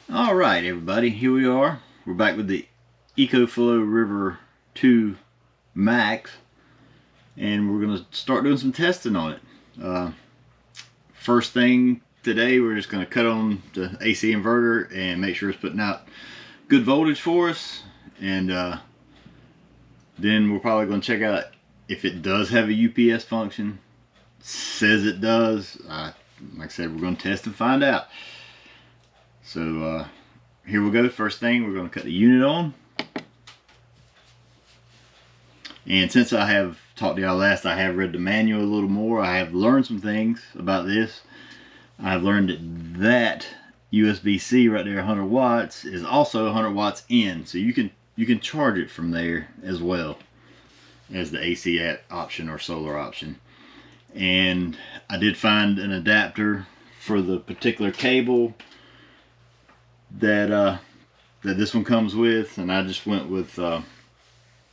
Alright everybody, here we are. We're back with the EcoFlow River 2 Max, and we're going to start doing some testing on it. First thing today, we're just going to cut on the AC inverter and make sure it's putting out good voltage for us, and then we're probably going to check out if it does have a UPS function. Says it does. Like I said, we're going to test and find out. So here we go. First thing, we're going to cut the unit on. And since I have talked to y'all last, I have read the manual a little more. I have learned some things about this. I've learned that USB-C right there, 100 watts, is also 100 watts in. So you can charge it from there as well as the AC option or solar option. And I did find an adapter for the particular cable that this one comes with, and I just went with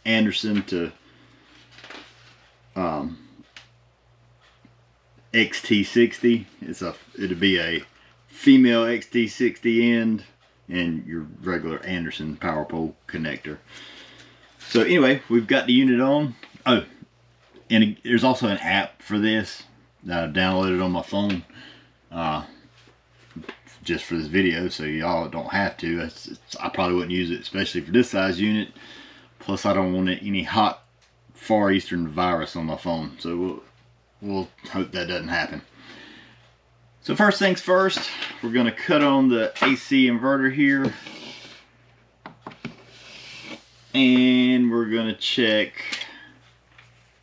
Anderson to XT60. It'd be a female XT60 end and your regular Anderson power pole connector. So anyway, we've got the unit on. Oh, and there's also an app for this that I've downloaded on my phone just for this video, so y'all don't have to. I probably wouldn't use it, especially for this size unit. Plus, I don't want any hot Far Eastern virus on my phone, so we'll hope that doesn't happen. So first things first, we're going to cut on the AC inverter here, and we're going to check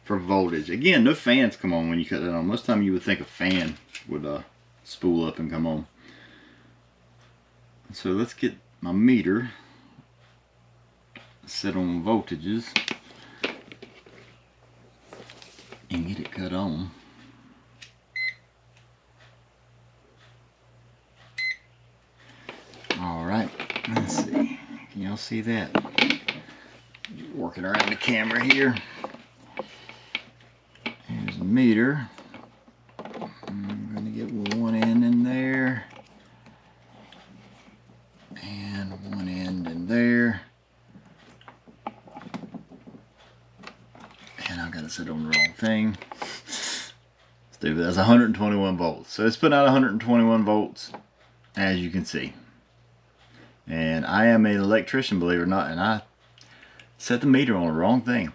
for voltage. Again, no fans come on when you cut that on. Most of the time you would think a fan would spool up and come on. So let's get my meter set on voltages and get it cut on. Alright, let's see. Can y'all see that? Working around the camera here. Here's the meter. I'm going to get one end in there. And one end in there. And I've got to set on the wrong thing. Stupid. That's 121 volts. So it's putting out 121 volts, as you can see. And I am an electrician, believe it or not, and I set the meter on the wrong thing.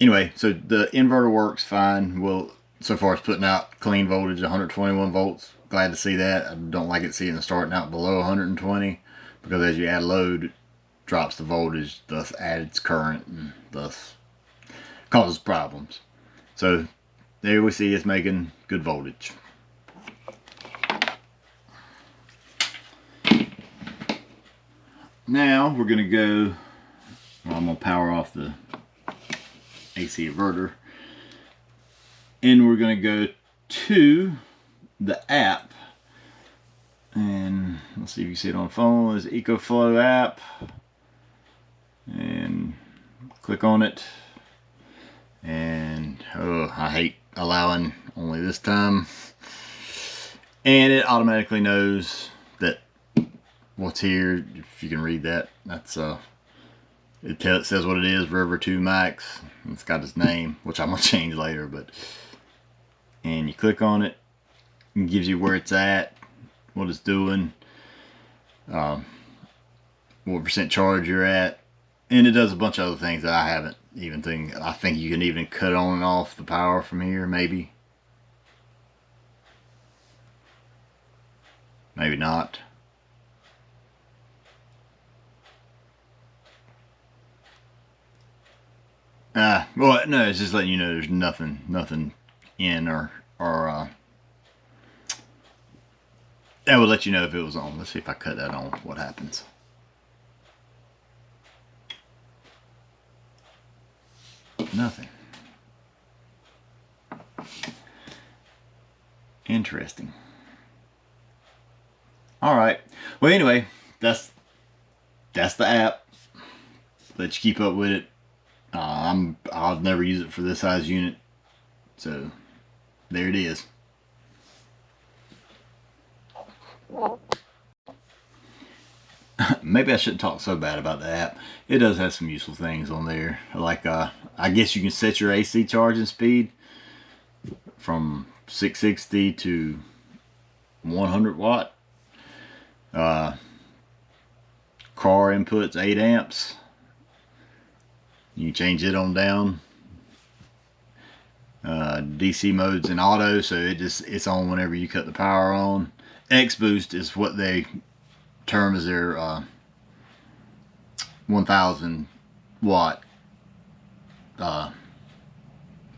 Anyway, so the inverter works fine. Well, so far it's putting out clean voltage, 121 volts. Glad to see that. I don't like it seeing it starting out below 120, because as you add load, it drops the voltage, thus adds current, and thus causes problems. So there we see it's making good voltage. Now we're going to go, well, I'm going to power off the AC inverter, and we're going to go to the app, and let's see if you can see it on the phone. There's the EcoFlow app, and click on it, and oh, I hate allowing only this time, and it automatically knows that what's here. If you can read that, that's it says what it is, River 2 Max. It's got its name, which I'm gonna change later, but and you click on it, it gives you where it's at, what it's doing, what percent charge you're at, and it does a bunch of other things that I haven't even think. I think you can even cut on and off the power from here, maybe not. Well, no, it's just letting you know there's nothing in or that would let you know if it was on. Let's see if I cut that on, what happens. Nothing. Interesting. Alright. Well, anyway, that's the app. Let you keep up with it. I'll never use it for this size unit, so there it is. maybe I shouldn't talk so bad about the app. It does have some useful things on there. Like, I guess you can set your AC charging speed from 660 to 100 watt. Car inputs 8 amps. You can change it on down. DC mode's in auto, so it's on whenever you cut the power on. X boost is what they term as their 1000 watt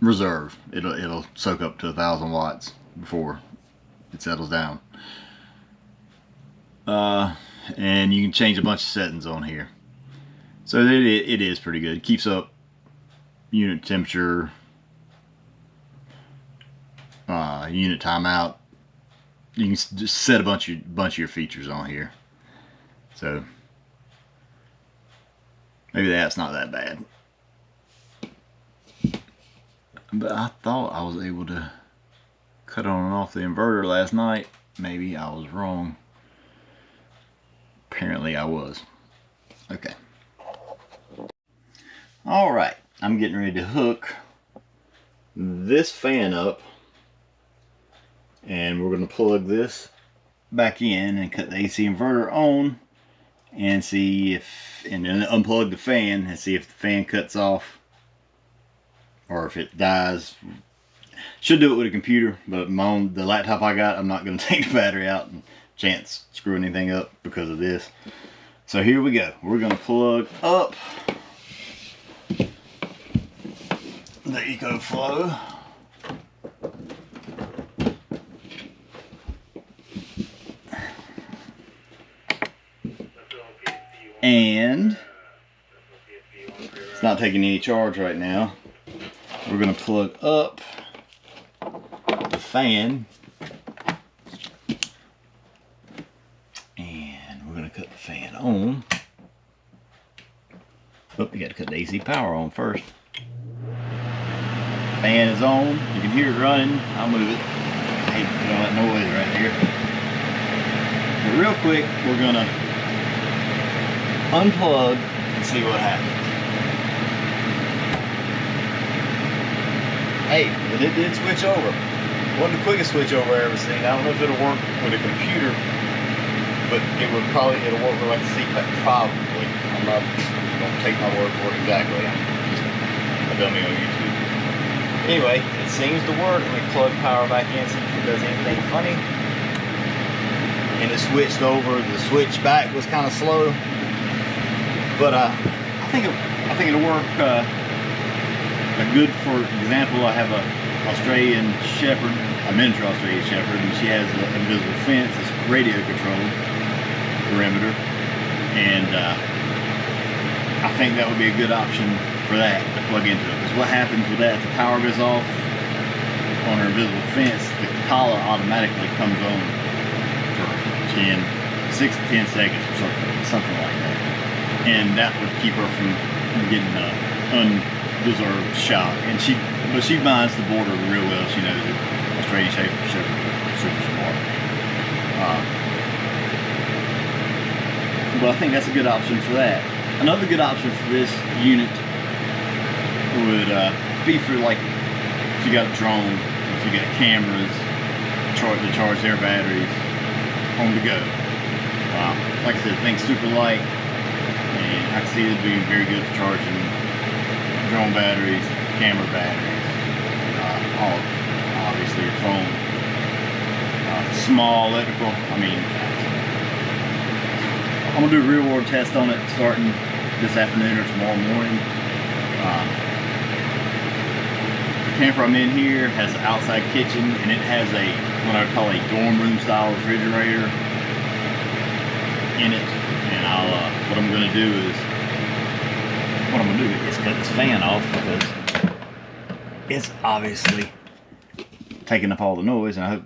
reserve. It'll soak up to 1000 watts before it settles down. And you can change a bunch of settings on here, so it is pretty good. It keeps up unit temperature, unit timeout. You can just set a bunch of your features on here, so maybe that's not that bad. But I thought I was able to cut on and off the inverter last night. Maybe I was wrong. Apparently I was. Okay. Alright, I'm getting ready to hook this fan up, and we're going to plug this back in and cut the AC inverter on and see if, and then unplug the fan and see if the fan cuts off or if it dies. Should do it with a computer, but the laptop I got, I'm not going to take the battery out and chance screwing anything up because of this. So here we go. We're going to plug up the EcoFlow. And it's not taking any charge right now. We're going to plug up the fan, and we're going to cut the fan on. Oh, you got to cut the AC power on first. Fan is on. You can hear it running. I'll move it. I hate to put all that noise right here. But real quick, we're going to unplug and see what happens. Hey, but it did switch over. Wasn't the quickest switch over I ever seen. I don't know if it'll work with a computer, but it'll work with like a CPAP probably. Don't take my word for it exactly. I'm just a dummy on YouTube. Anyway, it seems to work. Let me plug power back in, see if it does anything funny. And it switched over. The switch back was kind of slow. But I think it'll work good. For example, I have a Australian Shepherd, a miniature Australian Shepherd, and she has an invisible fence. It's radio controlled perimeter, and I think that would be a good option for that to plug into it. Because what happens with that, if the power goes off on her invisible fence, the collar automatically comes on for 6 to 10 seconds or something like that. And that would keep her from getting an undeserved shock. But she binds the border real well. She knows it. Australian Shepherd, super smart. But I think that's a good option for that. Another good option for this unit would be for, like, if you got a drone, if you got cameras, to charge their batteries on the go. Like I said, the thing's super light. And I can see it being very good for charging drone batteries, camera batteries, obviously your phone. Small electrical. I mean, I'm going to do a real world test on it starting this afternoon or tomorrow morning. The camper I'm in here has an outside kitchen, and it has what I call a dorm room style refrigerator in it. And what I'm going to do is cut this fan off, because it's obviously taking up all the noise, and I hope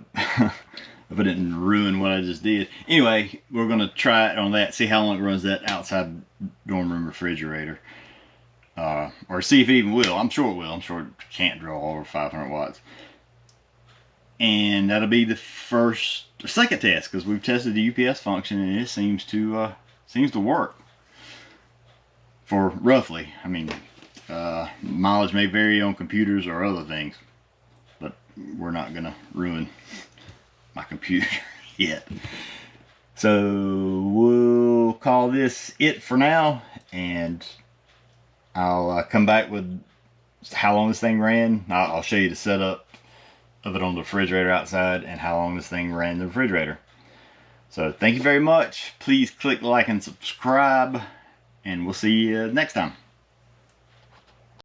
I didn't ruin what I just did. Anyway, we're going to try it on that, see how long it runs that outside dorm room refrigerator. Or see if it even will. I'm sure it will. I'm sure it can't draw over 500 watts. And that'll be the second test, because we've tested the UPS function, and it seems to seems to work for roughly. I mean, mileage may vary on computers or other things, but we're not gonna ruin my computer yet. So we'll call this it for now, and I'll come back with how long this thing ran. I'll show you the setup of it on the refrigerator outside and how long this thing ran in the refrigerator. So thank you very much. Please click like and subscribe, and we'll see you next time.